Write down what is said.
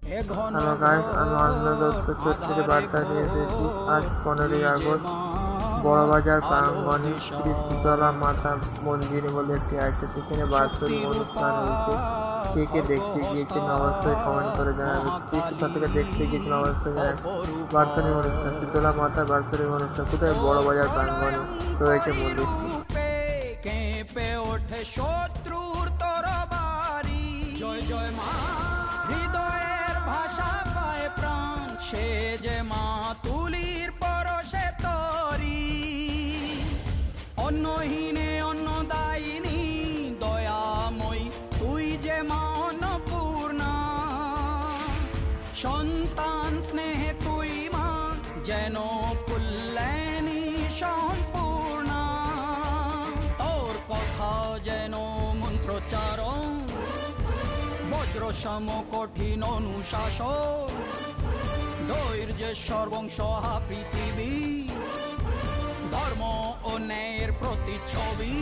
Hello guys, আমি অন্য দত্ত ছত্রিশ বার্তা নিয়ে এসেছি। আজ 15ই আগস্ট বড়বাজার প্রাঙ্গণে শ্রী শীতলা মাতা মন্দির বলে একটি আছে, সেখানে বাৎসরিক অনুষ্ঠান হয়েছে। কে কে দেখতে গিয়েছেন অবশ্যই কমেন্ট করে জানাবেন। কে কোথা থেকে দেখতে গিয়েছেন অবশ্যই জানাবেন। বাৎসরিক অনুষ্ঠান, শীতলা মাতার বাৎসরিক অনুষ্ঠান কোথায়? বড়বাজার প্রাঙ্গণে রয়েছে মন্দিরটি। কেঁপে ওঠে শত্রুর তরবারি, জয় জয় মা হৃদয়ের ভাষা পায় প্রাণ, সে যে মা তুলির পরশে তরি, অন্নহীনে অন্নদায়িনী দয়াময়ী, তুই যে মা অন্নপূর্ণা, সন্তান স্নেহে তুই মা যেন কল্যাণী সম্পূর্ণা, তোর কথা যেন মন্ত্রোচ্চারণ, বজ্র সম কঠিন অনুশাসন, ধৈর্যের সর্বংসহা পৃথিবী, ধর্ম ও ন্যায়ের প্রতিচ্ছবি।